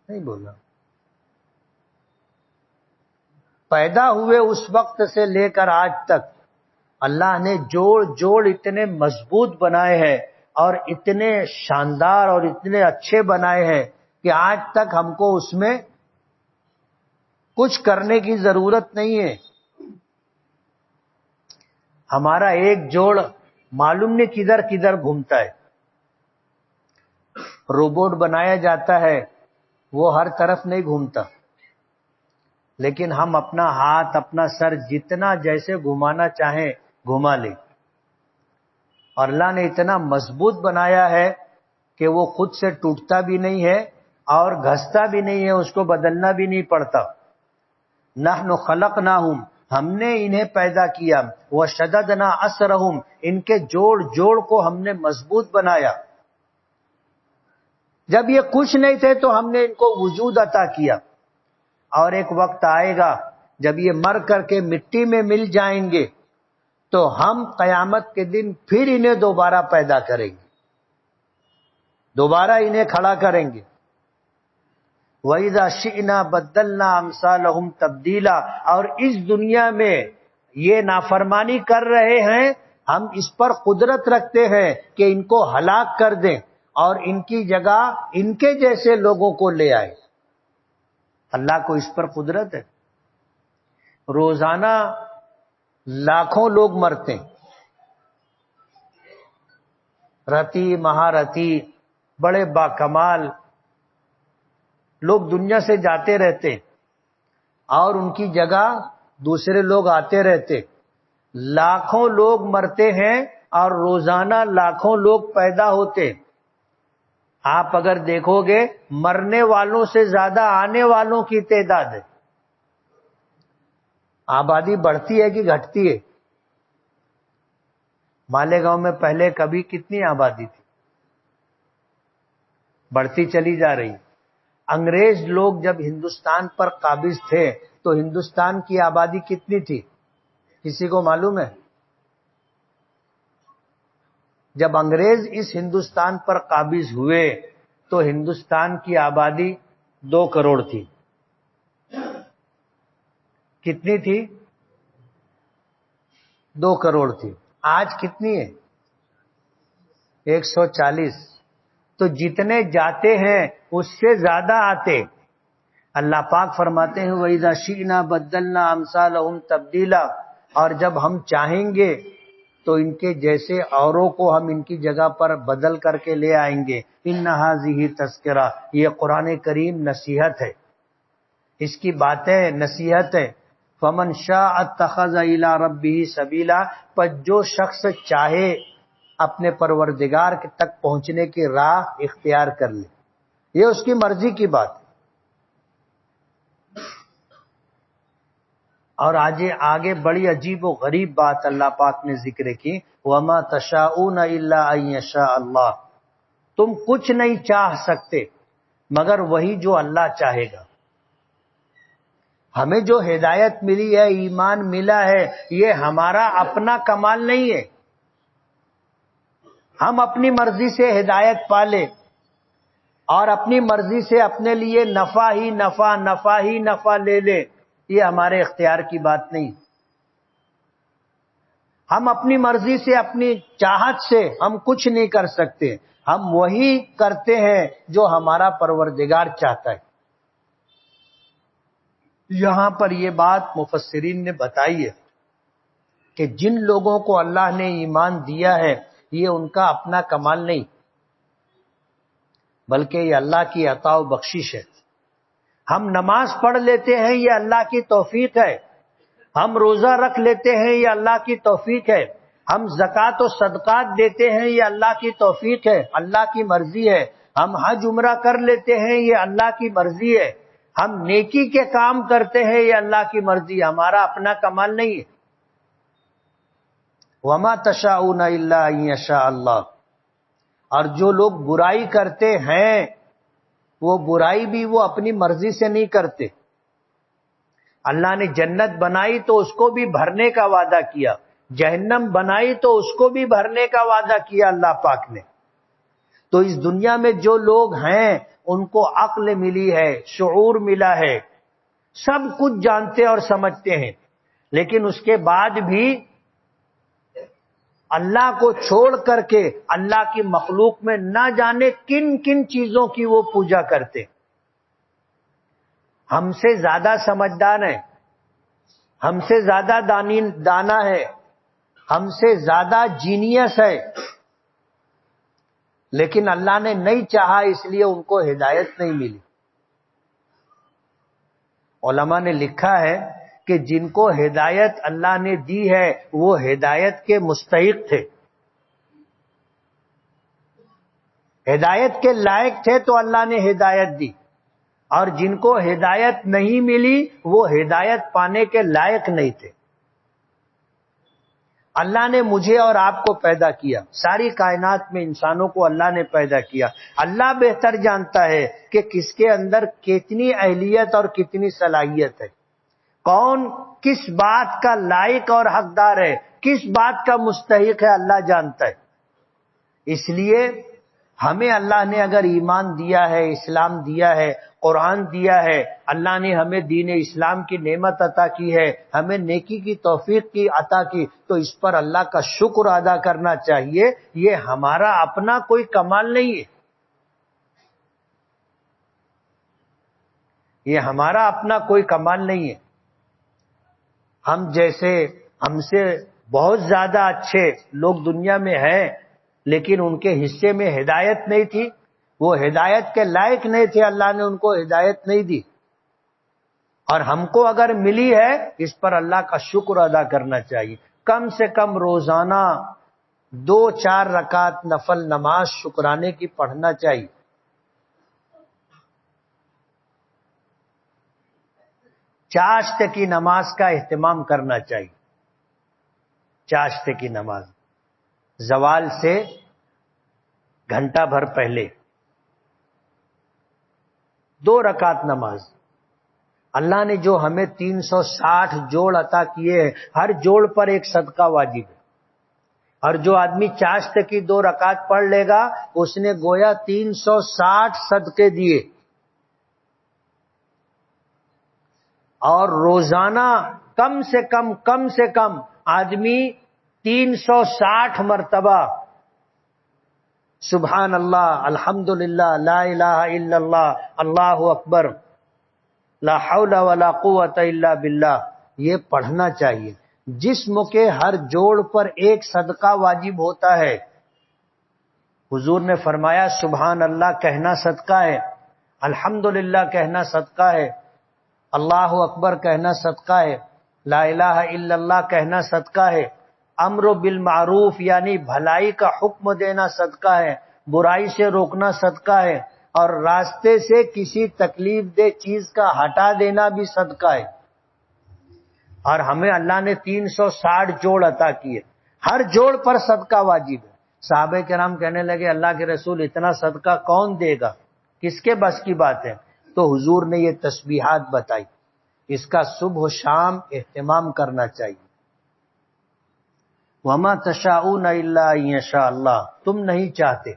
نہیں بولا۔ پیدا ہوئے اس وقت سے لے کر آج تک اللہ نے جوڑ اتنے مضبوط بنائے ہیں اور اتنے شاندار اور اتنے اچھے بنائے ہیں کہ آج تک ہم کو اس میں کچھ کرنے کی ضرورت نہیں ہے۔ ہمارا ایک جوڑ معلوم نہیں کدھر کدھر گھومتا ہے، روبوٹ بنایا جاتا ہے وہ ہر طرف نہیں گھومتا، لیکن ہم اپنا ہاتھ اپنا سر جتنا جیسے گھمانا چاہیں گھما لیں، اور اللہ نے اتنا مضبوط بنایا ہے کہ وہ خود سے ٹوٹتا بھی نہیں ہے اور گھستا بھی نہیں ہے، اس کو بدلنا بھی نہیں پڑتا۔ نحن خلقناہم، ہم نے انہیں پیدا کیا، وشددنا اسرہم، ان کے جوڑ کو ہم نے مضبوط بنایا۔ جب یہ کچھ نہیں تھے تو ہم نے ان کو وجود عطا کیا، اور ایک وقت آئے گا جب یہ مر کر کے مٹی میں مل جائیں گے تو ہم قیامت کے دن پھر انہیں دوبارہ پیدا کریں گے، دوبارہ انہیں کھڑا کریں گے۔ وَإِذَا شِئْنَا بَدَّلْنَا أَمْثَالَهُمْ تَبْدِيلًا، اور اس دنیا میں یہ نافرمانی کر رہے ہیں، ہم اس پر قدرت رکھتے ہیں کہ ان کو ہلاک کر دیں اور ان کی جگہ ان کے جیسے لوگوں کو لے آئے۔ اللہ کو اس پر قدرت ہے۔ روزانہ لاکھوں لوگ مرتے ہیں، رتی مہارتی بڑے باکمال لوگ دنیا سے جاتے رہتے اور ان کی جگہ دوسرے لوگ آتے رہتے، لاکھوں لوگ مرتے ہیں اور روزانہ لاکھوں لوگ پیدا ہوتے۔ آپ اگر دیکھو گے مرنے والوں سے زیادہ آنے والوں کی تعداد ہے۔ آبادی بڑھتی ہے کہ گھٹتی ہے؟ مالیگاؤں میں پہلے کبھی کتنی آبادی تھی؟ بڑھتی چلی جا رہی۔ انگریز لوگ جب ہندوستان پر قابض تھے تو ہندوستان کی آبادی کتنی تھی؟ کسی کو معلوم ہے؟ جب انگریز اس ہندوستان پر قابض ہوئے تو ہندوستان کی آبادی 2 کروڑ تھی۔ کتنی تھی؟ 2 کروڑ تھی۔ آج کتنی ہے؟ 140۔ تو جتنے جاتے ہیں اس سے زیادہ آتے۔ اللہ پاک فرماتے ہیں وَإِذَا شِئْنَا بَدَّلْنَا أَمْثَالَهُمْ تَبْدِيلًا، اور جب ہم چاہیں گے تو ان کے جیسے اوروں کو ہم ان کی جگہ پر بدل کر کے لے آئیں گے۔ إِنَّ هَٰذِهِ تَذْکِرَۃٌ، یہ قرآن کریم نصیحت ہے، اس کی باتیں نصیحت ہے۔ فَمَنْ شَاءَ اتَّخَذَ إِلَىٰ رَبِّهِ سَبِيلًا، پس جو شخص چاہے اپنے پروردگار تک پہنچنے کی راہ اختیار کر لے، یہ اس کی مرضی کی بات ہے۔ اور آگے بڑی عجیب و غریب بات اللہ پاک نے ذکر کی، وَمَا تَشَاءُونَ إِلَّا أَن يَشَاءَ اللَّهُ، تم کچھ نہیں چاہ سکتے مگر وہی جو اللہ چاہے گا۔ ہمیں جو ہدایت ملی ہے، ایمان ملا ہے، یہ ہمارا اپنا کمال نہیں ہے، ہم اپنی مرضی سے ہدایت پالے، اور اپنی مرضی سے اپنے لیے نفع ہی نفع لے لے، یہ ہمارے اختیار کی بات نہیں۔ ہم اپنی مرضی سے، اپنی چاہت سے ہم کچھ نہیں کر سکتے، ہم وہی کرتے ہیں جو ہمارا پروردگار چاہتا ہے۔ یہاں پر یہ بات مفسرین نے بتائی ہے کہ جن لوگوں کو اللہ نے ایمان دیا ہے یہ ان کا اپنا کمال نہیں، بلکہ یہ اللہ کی عطا و بخشش ہے۔ ہم نماز پڑھ لیتے ہیں یہ اللہ کی توفیق ہے، ہم روزہ رکھ لیتے ہیں یہ اللہ کی توفیق ہے، ہم زکوٰۃ و صدقات دیتے ہیں یہ اللہ کی توفیق ہے، اللہ کی مرضی ہے، ہم حج عمرہ کر لیتے ہیں یہ اللہ کی مرضی ہے، ہم نیکی کے کام کرتے ہیں یہ اللہ کی مرضی ہے، ہمارا اپنا کمال نہیں ہے۔ وَمَا تَشَاءُونَ إِلَّا أَن يَشَاءَ اللَّهُ، اور جو لوگ برائی کرتے ہیں وہ برائی بھی وہ اپنی مرضی سے نہیں کرتے۔ اللہ نے جنت بنائی تو اس کو بھی بھرنے کا وعدہ کیا، جہنم بنائی تو اس کو بھی بھرنے کا وعدہ کیا اللہ پاک نے۔ تو اس دنیا میں جو لوگ ہیں ان کو عقل ملی ہے، شعور ملا ہے، سب کچھ جانتے اور سمجھتے ہیں، لیکن اس کے بعد بھی اللہ کو چھوڑ کر کے اللہ کی مخلوق میں نہ جانے کن کن چیزوں کی وہ پوجا کرتے۔ ہم سے زیادہ سمجھدار ہے، ہم سے زیادہ دانا ہے، ہم سے زیادہ جینیس ہے، لیکن اللہ نے نہیں چاہا اس لیے ان کو ہدایت نہیں ملی۔ علماء نے لکھا ہے کہ جن کو ہدایت اللہ نے دی ہے وہ ہدایت کے مستحق تھے، ہدایت کے لائق تھے تو اللہ نے ہدایت دی، اور جن کو ہدایت نہیں ملی وہ ہدایت پانے کے لائق نہیں تھے۔ اللہ نے مجھے اور آپ کو پیدا کیا، ساری کائنات میں انسانوں کو اللہ نے پیدا کیا، اللہ بہتر جانتا ہے کہ کس کے اندر کتنی اہلیت اور کتنی صلاحیت ہے، کون کس بات کا لائق اور حقدار ہے، کس بات کا مستحق ہے، اللہ جانتا ہے۔ اس لیے ہمیں اللہ نے اگر ایمان دیا ہے، اسلام دیا ہے، قرآن دیا ہے، اللہ نے ہمیں دین اسلام کی نعمت عطا کی ہے، ہمیں نیکی کی توفیق کی عطا کی، تو اس پر اللہ کا شکر ادا کرنا چاہیے۔ یہ ہمارا اپنا کوئی کمال نہیں ہے، یہ ہمارا اپنا کوئی کمال نہیں ہے۔ ہم سے بہت زیادہ اچھے لوگ دنیا میں ہیں، لیکن ان کے حصے میں ہدایت نہیں تھی، وہ ہدایت کے لائق نہیں تھے، اللہ نے ان کو ہدایت نہیں دی، اور ہم کو اگر ملی ہے اس پر اللہ کا شکر ادا کرنا چاہیے۔ کم سے کم روزانہ 2-4 رکعت نفل نماز شکرانے کی پڑھنا چاہیے۔ چاشت کی نماز کا اہتمام کرنا چاہیے، چاشت کی نماز زوال سے گھنٹہ بھر پہلے 2 رکعت نماز۔ اللہ نے جو ہمیں 360 جوڑ عطا کیے ہیں، ہر جوڑ پر ایک صدقہ واجب ہے، اور جو آدمی چاشت کی 2 رکعت پڑھ لے گا اس نے گویا 360 صدقے دیے۔ اور روزانہ کم سے کم آدمی 360 مرتبہ سبحان اللہ، الحمدللہ، لا الہ الا اللہ، اللہ اکبر، لا حول ولا قوت الا باللہ، یہ پڑھنا چاہیے۔ جسم کے ہر جوڑ پر ایک صدقہ واجب ہوتا ہے۔ حضور نے فرمایا سبحان اللہ کہنا صدقہ ہے، الحمدللہ کہنا صدقہ ہے، اللہ اکبر کہنا صدقہ ہے، لا الہ الا اللہ کہنا صدقہ ہے، امر بالمعروف یعنی بھلائی کا حکم دینا صدقہ ہے، برائی سے روکنا صدقہ ہے، اور راستے سے کسی تکلیف دہ چیز کا ہٹا دینا بھی صدقہ ہے۔ اور ہمیں اللہ نے 360 جوڑ عطا کیے، ہر جوڑ پر صدقہ واجب ہے۔ صحابہ کرام کہنے لگے اللہ کے رسول اتنا صدقہ کون دے گا، کس کے بس کی بات ہے؟ تو حضور نے یہ تسبیحات بتائی، اس کا صبح و شام اہتمام کرنا چاہیے۔ وَمَا تَشَاءُونَ إِلَّا أَن يَشَاءَ اللَّهُ، تم نہیں چاہتے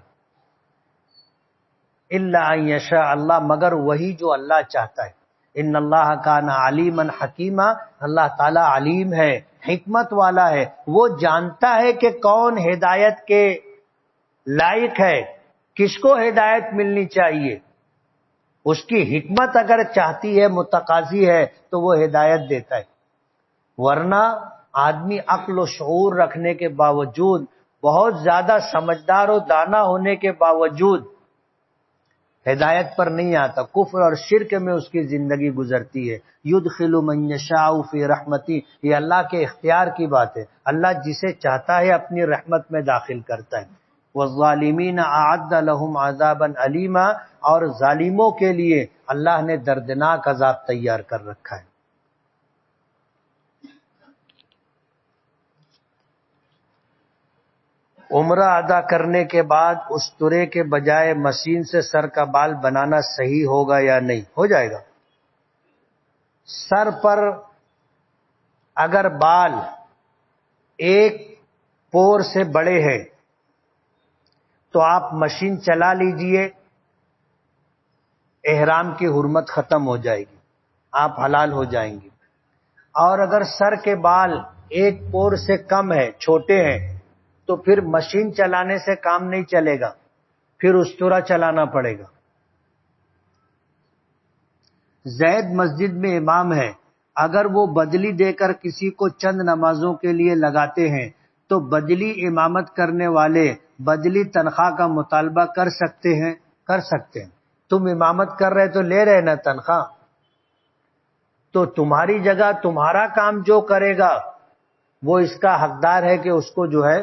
الا ان یشاء اللہ، مگر وہی جو اللہ چاہتا ہے. ان اللہ کان علیما حکیما، اللہ تعالی علیم ہے، حکمت والا ہے. وہ جانتا ہے کہ کون ہدایت کے لائق ہے، کس کو ہدایت ملنی چاہیے. اس کی حکمت اگر چاہتی ہے، متقاضی ہے، تو وہ ہدایت دیتا ہے. ورنہ آدمی عقل و شعور رکھنے کے باوجود، بہت زیادہ سمجھدار و دانا ہونے کے باوجود ہدایت پر نہیں آتا، کفر اور شرک میں اس کی زندگی گزرتی ہے. یدخل من یشاء فی رحمتی، یہ اللہ کے اختیار کی بات ہے. اللہ جسے چاہتا ہے اپنی رحمت میں داخل کرتا ہے. والظالمین اعد لهم عذابا علیما، اور ظالموں کے لیے اللہ نے دردناک عذاب تیار کر رکھا ہے. عمرہ ادا کرنے کے بعد استرے کے بجائے مشین سے سر کا بال بنانا صحیح ہوگا یا نہیں؟ ہو جائے گا. سر پر اگر بال ایک پور سے بڑے ہیں تو آپ مشین چلا لیجئے، احرام کی حرمت ختم ہو جائے گی، آپ حلال ہو جائیں گے. اور اگر سر کے بال ایک پور سے کم ہے، چھوٹے ہیں، تو پھر مشین چلانے سے کام نہیں چلے گا، پھر استرا چلانا پڑے گا. زید مسجد میں امام ہے، اگر وہ بدلی دے کر کسی کو چند نمازوں کے لیے لگاتے ہیں تو بدلی امامت کرنے والے بدلی تنخواہ کا مطالبہ کر سکتے ہیں؟ کر سکتے ہیں. تم امامت کر رہے تو لے رہے نا تنخواہ، تو تمہاری جگہ تمہارا کام جو کرے گا وہ اس کا حقدار ہے کہ اس کو جو ہے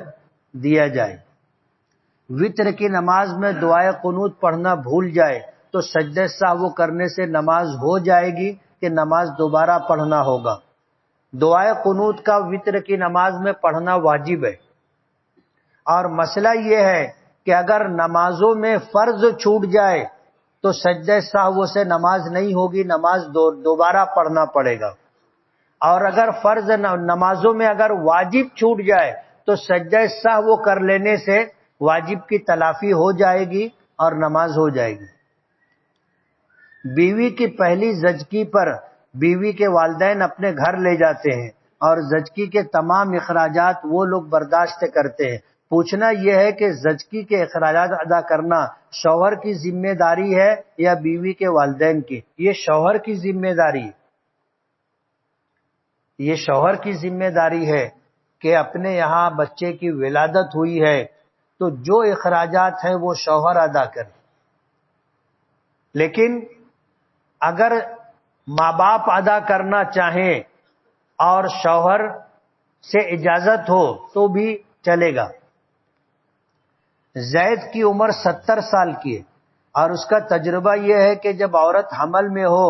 دیا جائے. وتر کی نماز میں دعائے قنوت پڑھنا بھول جائے تو سجدہ سہو کرنے سے نماز ہو جائے گی کہ نماز دوبارہ پڑھنا ہوگا؟ دعائے قنوت کا وتر کی نماز میں پڑھنا واجب ہے. اور مسئلہ یہ ہے کہ اگر نمازوں میں فرض چھوٹ جائے تو سجدہ سہو سے نماز نہیں ہوگی، نماز دوبارہ پڑھنا پڑے گا. اور اگر فرض نمازوں میں اگر واجب چھوٹ جائے تو سجدہ سہو کر لینے سے واجب کی تلافی ہو جائے گی اور نماز ہو جائے گی. بیوی کی پہلی زچگی پر بیوی کے والدین اپنے گھر لے جاتے ہیں اور زچگی کے تمام اخراجات وہ لوگ برداشت کرتے ہیں. پوچھنا یہ ہے کہ زچگی کے اخراجات ادا کرنا شوہر کی ذمہ داری ہے یا بیوی کے والدین کی؟ یہ شوہر کی ذمہ داری ہے. یہ شوہر کی ذمہ داری ہے کہ اپنے یہاں بچے کی ولادت ہوئی ہے تو جو اخراجات ہیں وہ شوہر ادا کرے. لیکن اگر ماں باپ ادا کرنا چاہیں اور شوہر سے اجازت ہو تو بھی چلے گا. زید کی عمر 70 سال کی ہے اور اس کا تجربہ یہ ہے کہ جب عورت حمل میں ہو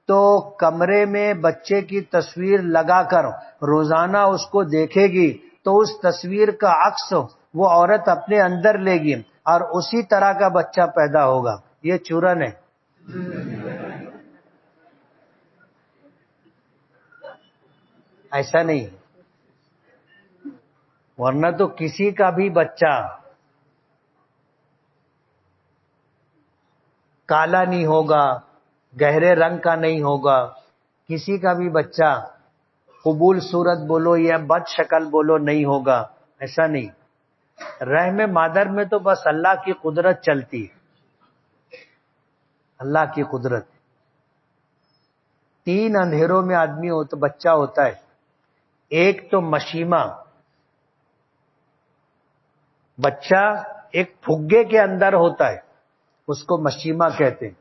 تو کمرے میں بچے کی تصویر لگا کر روزانہ اس کو دیکھے گی تو اس تصویر کا عکس وہ عورت اپنے اندر لے گی اور اسی طرح کا بچہ پیدا ہوگا. یہ چورن ہے. ایسا نہیں، ورنہ تو کسی کا بھی بچہ کالا نہیں ہوگا، گہرے رنگ کا نہیں ہوگا. کسی کا بھی بچہ قبول صورت بولو یا بد شکل بولو نہیں ہوگا. ایسا نہیں. رحم مادر میں تو بس اللہ کی قدرت چلتی ہے، اللہ کی قدرت. 3 اندھیروں میں آدمی ہو تو بچہ ہوتا ہے. ایک تو مشیمہ، بچہ ایک پھگے کے اندر ہوتا ہے، اس کو مشیمہ کہتے ہیں.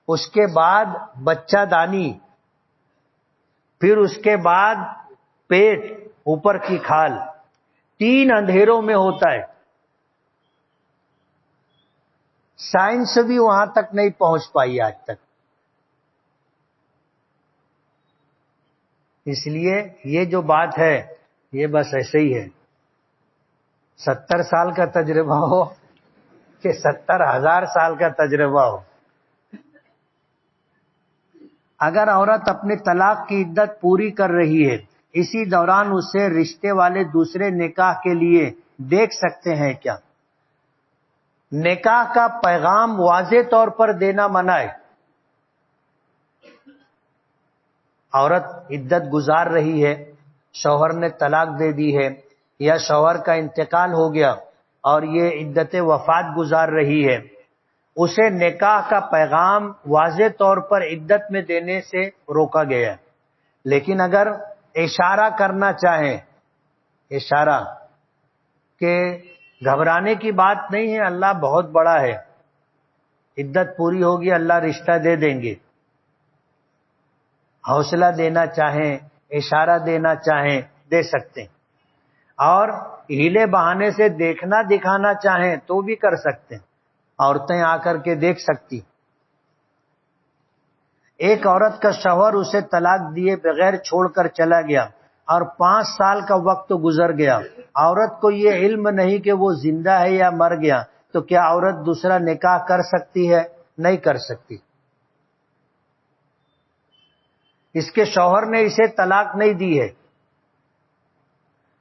اس کے بعد بچہ دانی، پھر اس کے بعد پیٹ، اوپر کی کھال. 3 اندھیروں میں ہوتا ہے. سائنس بھی وہاں تک نہیں پہنچ پائی آج تک. اس لیے یہ جو بات ہے یہ بس ایسے ہی ہے. 70 سال کا تجربہ ہو کہ 70,000 سال کا تجربہ ہو، اگر عورت اپنے طلاق کی عدت پوری کر رہی ہے، اسی دوران اسے رشتے والے دوسرے نکاح کے لیے دیکھ سکتے ہیں کیا؟ نکاح کا پیغام واضح طور پر دینا منع ہے. عورت عدت گزار رہی ہے، شوہر نے طلاق دے دی ہے یا شوہر کا انتقال ہو گیا اور یہ عدت وفات گزار رہی ہے، اسے نکاح کا پیغام واضح طور پر عدت میں دینے سے روکا گیا ہے. لیکن اگر اشارہ کرنا چاہیں، اشارہ کہ گھبرانے کی بات نہیں ہے، اللہ بہت بڑا ہے، عدت پوری ہوگی اللہ رشتہ دے دیں گے، حوصلہ دینا چاہیں، اشارہ دینا چاہیں دے سکتے ہیں. اور ہیلے بہانے سے دیکھنا دکھانا چاہیں تو بھی کر سکتے ہیں، عورتیں آ کر کے دیکھ سکتی. ایک عورت کا شوہر اسے طلاق دیے بغیر چھوڑ کر چلا گیا اور 5 سال کا وقت گزر گیا، عورت کو یہ علم نہیں کہ وہ زندہ ہے یا مر گیا، تو کیا عورت دوسرا نکاح کر سکتی ہے؟ نہیں کر سکتی. اس کے شوہر نے اسے طلاق نہیں دی ہے،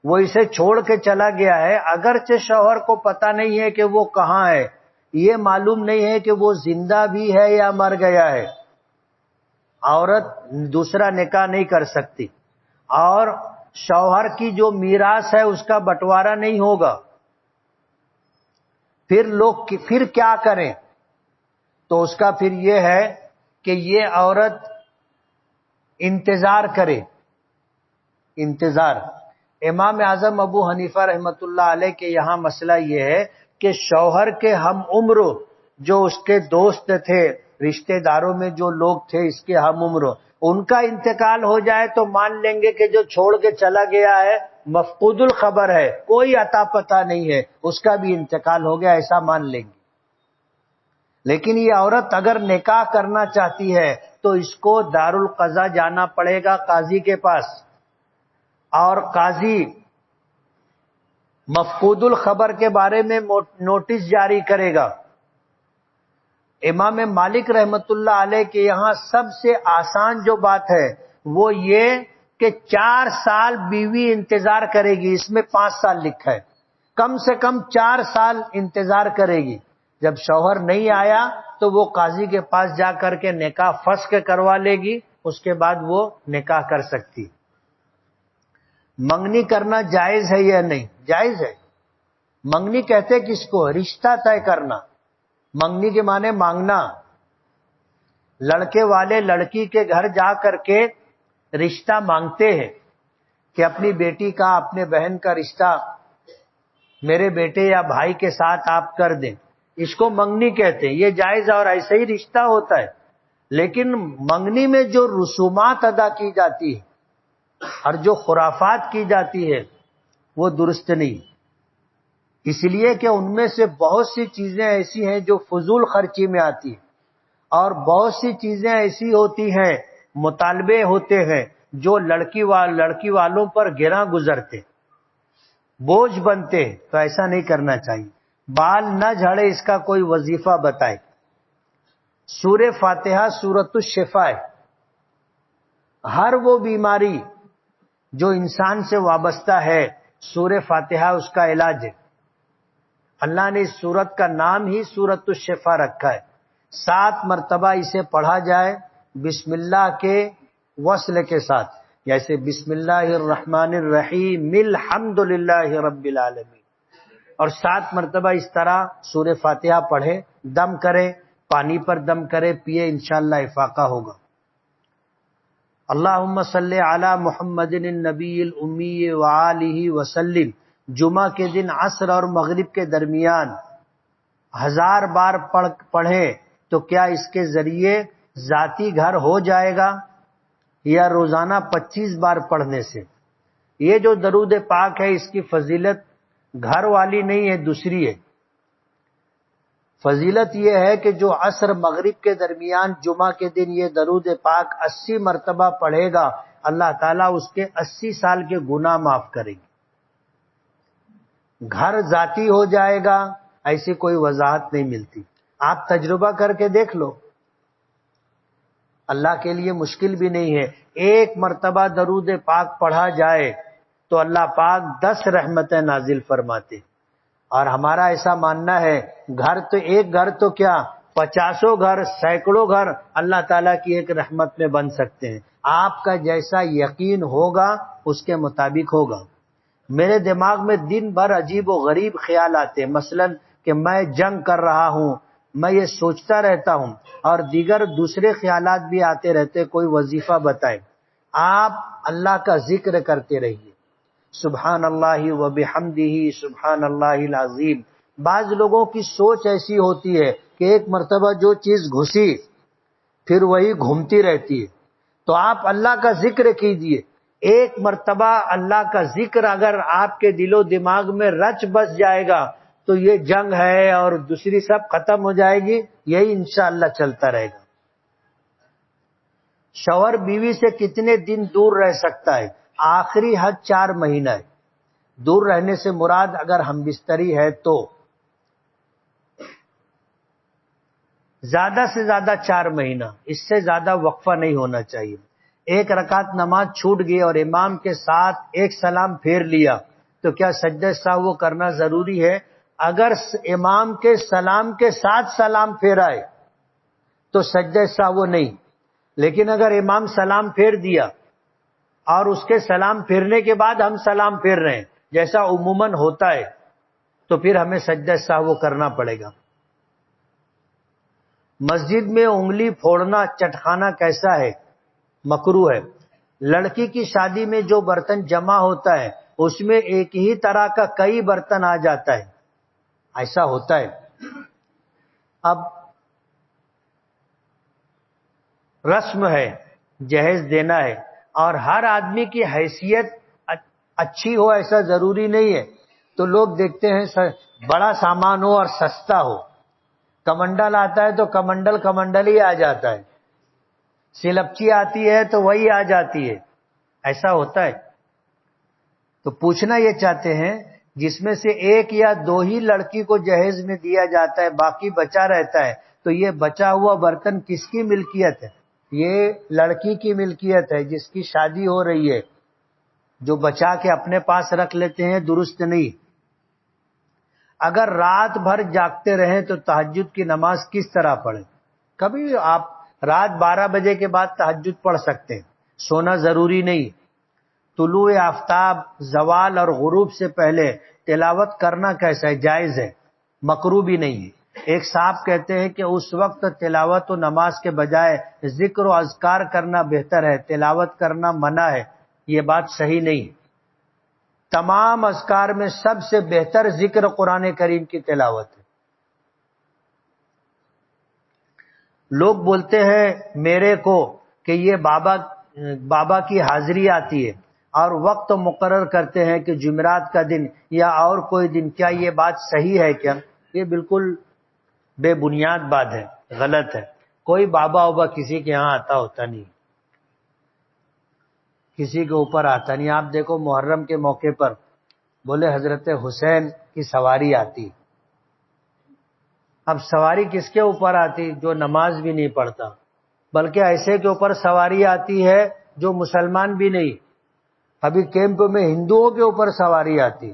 وہ اسے چھوڑ کے چلا گیا ہے، اگرچہ شوہر کو پتہ نہیں ہے کہ وہ کہاں ہے، یہ معلوم نہیں ہے کہ وہ زندہ بھی ہے یا مر گیا ہے، عورت دوسرا نکاح نہیں کر سکتی. اور شوہر کی جو میراث ہے اس کا بٹوارا نہیں ہوگا. پھر کیا کریں؟ تو اس کا پھر یہ ہے کہ یہ عورت انتظار کرے. انتظار. امام اعظم ابو حنیفہ رحمۃ اللہ علیہ کے یہاں مسئلہ یہ ہے کہ شوہر کے ہم عمر جو اس کے دوست تھے، رشتہ داروں میں جو لوگ تھے اس کے ہم عمر، ان کا انتقال ہو جائے تو مان لیں گے کہ جو چھوڑ کے چلا گیا ہے مفقود الخبر ہے، کوئی عطا پتہ نہیں ہے، اس کا بھی انتقال ہو گیا، ایسا مان لیں گے. لیکن یہ عورت اگر نکاح کرنا چاہتی ہے تو اس کو دارالقضاء جانا پڑے گا، قاضی کے پاس، اور قاضی مفقود الخبر کے بارے میں نوٹس جاری کرے گا. امام مالک رحمت اللہ علیہ کے یہاں سب سے آسان جو بات ہے وہ یہ کہ 4 سال بیوی انتظار کرے گی. اس میں 5 سال لکھا ہے، کم سے کم 4 سال انتظار کرے گی. جب شوہر نہیں آیا تو وہ قاضی کے پاس جا کر کے نکاح فسخ کروا لے گی، اس کے بعد وہ نکاح کر سکتی. منگنی کرنا جائز ہے یا نہیں؟ جائز ہے. منگنی کہتے کس کو؟ رشتہ طے کرنا. منگنی کے معنی مانگنا. لڑکے والے لڑکی کے گھر جا کر کے رشتہ مانگتے ہیں کہ اپنی بیٹی کا، اپنے بہن کا رشتہ میرے بیٹے یا بھائی کے ساتھ آپ کر دیں. اس کو منگنی کہتے ہیں. یہ جائز اور ایسے ہی رشتہ ہوتا ہے. لیکن منگنی میں جو رسومات ادا کی جاتی ہے اور جو خرافات کی جاتی ہے وہ درست نہیں، اس لیے کہ ان میں سے بہت سی چیزیں ایسی ہیں جو فضول خرچی میں آتی ہیں، اور بہت سی چیزیں ایسی ہوتی ہیں، مطالبے ہوتے ہیں جو لڑکی والوں پر گراں گزرتے، بوجھ بنتے. تو ایسا نہیں کرنا چاہیے. بال نہ جھڑے اس کا کوئی وظیفہ بتائے. سورہ فاتحہ سورۃ الشفاء ہے. ہر وہ بیماری جو انسان سے وابستہ ہے سورہ فاتحہ اس کا علاج ہے. اللہ نے اس سورت کا نام ہی سورۃ الشفاء رکھا ہے. 7 مرتبہ اسے پڑھا جائے بسم اللہ کے وصل کے ساتھ، جیسے بسم اللہ الرحمن الرحیم الحمد للہ رب العالمین، اور 7 مرتبہ اس طرح سورہ فاتحہ پڑھے، دم کرے، پانی پر دم کرے، پیے، انشاءاللہ افاقہ ہوگا. اللہم صلی علی محمد النبی الامی وآلہ وسلم. جمعہ کے دن عصر اور مغرب کے درمیان 1000 بار پڑھیں تو کیا اس کے ذریعے ذاتی گھر ہو جائے گا یا روزانہ 25 بار پڑھنے سے؟ یہ جو درود پاک ہے اس کی فضیلت گھر والی نہیں ہے، دوسری ہے. فضیلت یہ ہے کہ جو عصر مغرب کے درمیان جمعہ کے دن یہ درود پاک 80 مرتبہ پڑھے گا، اللہ تعالیٰ اس کے 80 سال کے گناہ معاف کرے گی. گھر ذاتی ہو جائے گا ایسی کوئی وضاحت نہیں ملتی. آپ تجربہ کر کے دیکھ لو، اللہ کے لیے مشکل بھی نہیں ہے. 1 مرتبہ درود پاک پڑھا جائے تو اللہ پاک 10 رحمتیں نازل فرماتے. اور ہمارا ایسا ماننا ہے گھر تو ایک گھر تو کیا 50 گھر سینکڑوں گھر اللہ تعالیٰ کی ایک رحمت میں بن سکتے ہیں. آپ کا جیسا یقین ہوگا اس کے مطابق ہوگا. میرے دماغ میں دن بھر عجیب و غریب خیال آتے ہیں، مثلا کہ میں جنگ کر رہا ہوں، میں یہ سوچتا رہتا ہوں، اور دیگر دوسرے خیالات بھی آتے رہتے. کوئی وظیفہ بتائے. آپ اللہ کا ذکر کرتے رہیے، سبحان اللہ و بحمدہ سبحان اللہ العظیم. بعض لوگوں کی سوچ ایسی ہوتی ہے کہ ایک مرتبہ جو چیز گھسی پھر وہی گھومتی رہتی ہے. تو آپ اللہ کا ذکر کیجئے. ایک مرتبہ اللہ کا ذکر اگر آپ کے دل و دماغ میں رچ بس جائے گا تو یہ جنگ ہے اور دوسری سب ختم ہو جائے گی. یہی انشاءاللہ چلتا رہے گا. شوہر بیوی سے کتنے دن دور رہ سکتا ہے؟ آخری حد 4 مہینہ ہے. دور رہنے سے مراد اگر ہم بستری ہے تو زیادہ سے زیادہ 4 مہینہ، اس سے زیادہ وقفہ نہیں ہونا چاہیے. ایک رکعت نماز چھوٹ گئی اور امام کے ساتھ ایک سلام پھیر لیا تو کیا سجدہ سہو کرنا ضروری ہے؟ اگر امام کے سلام کے ساتھ سلام پھیرا ہے تو سجدہ سہو نہیں. لیکن اگر امام سلام پھیر دیا اور اس کے سلام پھیرنے کے بعد ہم سلام پھیر رہے ہیں جیسا عموماً ہوتا ہے تو پھر ہمیں سجدہ سہو کرنا پڑے گا. مسجد میں انگلی پھوڑنا چٹخانا کیسا ہے؟ مکروہ ہے. لڑکی کی شادی میں جو برتن جمع ہوتا ہے اس میں ایک ہی طرح کا کئی برتن آ جاتا ہے، ایسا ہوتا ہے. اب رسم ہے، جہیز دینا ہے، اور ہر آدمی کی حیثیت اچھی ہو ایسا ضروری نہیں ہے. تو لوگ دیکھتے ہیں بڑا سامان ہو اور سستا ہو. کمنڈل آتا ہے تو کمنڈل ہی آ جاتا ہے، سلپچی آتی ہے تو وہی آ جاتی ہے، ایسا ہوتا ہے. تو پوچھنا یہ چاہتے ہیں جس میں سے ایک یا دو ہی لڑکی کو جہیز میں دیا جاتا ہے، باقی بچا رہتا ہے، تو یہ بچا ہوا برتن کس کی ملکیت ہے؟ یہ لڑکی کی ملکیت ہے جس کی شادی ہو رہی ہے. جو بچا کے اپنے پاس رکھ لیتے ہیں درست نہیں. اگر رات بھر جاگتے رہیں تو تہجد کی نماز کس طرح پڑھیں؟ کبھی آپ رات 12 بجے کے بعد تہجد پڑھ سکتے ہیں، سونا ضروری نہیں. طلوع آفتاب، زوال اور غروب سے پہلے تلاوت کرنا کیسا ہے؟ جائز ہے، مکروہ بھی نہیں ہے. ایک صاحب کہتے ہیں کہ اس وقت تلاوت و نماز کے بجائے ذکر و اذکار کرنا بہتر ہے، تلاوت کرنا منع ہے. یہ بات صحیح نہیں. تمام اذکار میں سب سے بہتر ذکر قرآن کریم کی تلاوت ہے. لوگ بولتے ہیں میرے کو کہ یہ بابا کی حاضری آتی ہے اور وقت مقرر کرتے ہیں کہ جمعرات کا دن یا اور کوئی دن، کیا یہ بات صحیح ہے کیا؟ یہ بالکل بے بنیاد بات ہے، غلط ہے. کوئی بابا کسی کے ہاں آتا ہوتا نہیں، کسی کے اوپر آتا نہیں. آپ دیکھو محرم کے موقع پر بولے حضرت حسین کی سواری آتی. اب سواری کس کے اوپر آتی؟ جو نماز بھی نہیں پڑھتا، بلکہ ایسے کے اوپر سواری آتی ہے جو مسلمان بھی نہیں. ابھی کیمپ میں ہندوؤں کے اوپر سواری آتی.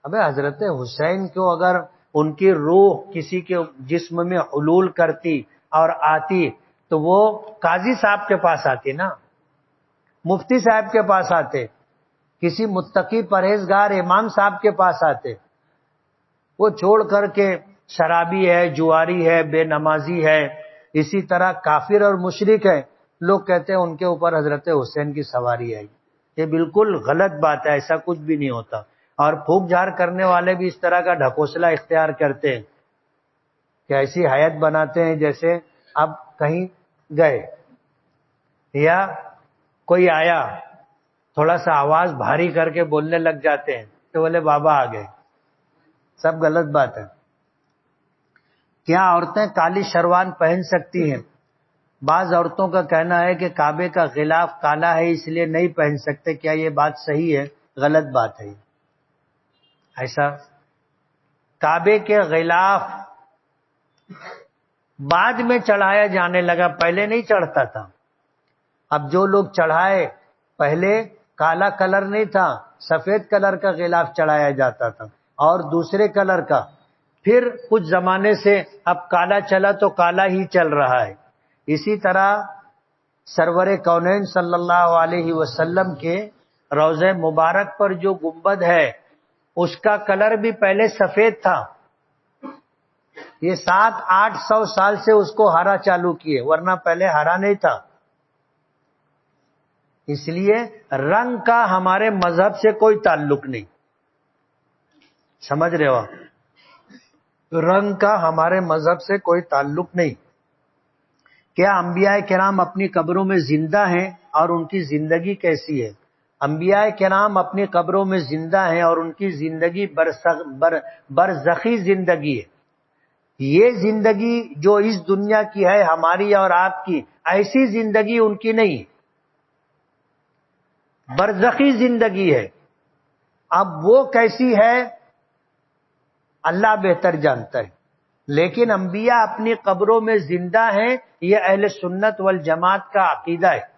ابے حضرت حسین کو اگر ان کی روح کسی کے جسم میں حلول کرتی اور آتی تو وہ قاضی صاحب کے پاس آتی نا، مفتی صاحب کے پاس آتے، کسی متقی پرہیزگار امام صاحب کے پاس آتے. وہ چھوڑ کر کے شرابی ہے، جواری ہے، بے نمازی ہے، اسی طرح کافر اور مشرک ہے، لوگ کہتے ہیں ان کے اوپر حضرت حسین کی سواری آئی. یہ بالکل غلط بات ہے، ایسا کچھ بھی نہیں ہوتا. اور پھونک جھاڑ کرنے والے بھی اس طرح کا ڈھکوسلا اختیار کرتے ہیں کہ ایسی حیت بناتے ہیں جیسے اب کہیں گئے یا کوئی آیا تھوڑا سا آواز بھاری کر کے بولنے لگ جاتے ہیں تو بولے بابا آ گئے. سب غلط بات ہے. کیا عورتیں کالی شروان پہن سکتی ہیں؟ بعض عورتوں کا کہنا ہے کہ کعبے کا غلاف کالا ہے اس لیے نہیں پہن سکتے. کیا یہ بات صحیح ہے؟ غلط بات ہے. ایسا کعبے کے غلاف بعد میں چڑھایا جانے لگا، پہلے نہیں چڑھتا تھا. اب جو لوگ چڑھائے پہلے کالا کلر نہیں تھا، سفید کلر کا غلاف چڑھایا جاتا تھا. اور دوسرے کلر کا، پھر کچھ زمانے سے اب کالا چلا تو کالا ہی چل رہا ہے۔ اسی طرح سرور کونین صلی اللہ علیہ وسلم کے روضہ مبارک پر جو گنبد ہے اس کا کلر بھی پہلے سفید تھا، یہ 700-800 سال سے اس کو ہرا چالو کیے، ورنہ پہلے ہرا نہیں تھا۔ اس لیے رنگ کا ہمارے مذہب سے کوئی تعلق نہیں، سمجھ رہے ہو؟ رنگ کا ہمارے مذہب سے کوئی تعلق نہیں۔ کیا انبیاء کرام اپنی قبروں میں زندہ ہیں اور ان کی زندگی کیسی ہے؟ انبیاء کرام اپنی قبروں میں زندہ ہیں اور ان کی زندگی برزخی زندگی ہے۔ یہ زندگی جو اس دنیا کی ہے ہماری اور آپ کی، ایسی زندگی ان کی نہیں، برزخی زندگی ہے۔ اب وہ کیسی ہے اللہ بہتر جانتا ہے، لیکن انبیاء اپنی قبروں میں زندہ ہیں، یہ اہل سنت والجماعت کا عقیدہ ہے۔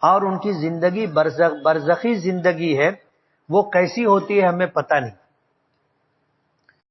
اور ان کی زندگی برزخی زندگی ہے، وہ کیسی ہوتی ہے ہمیں پتہ نہیں۔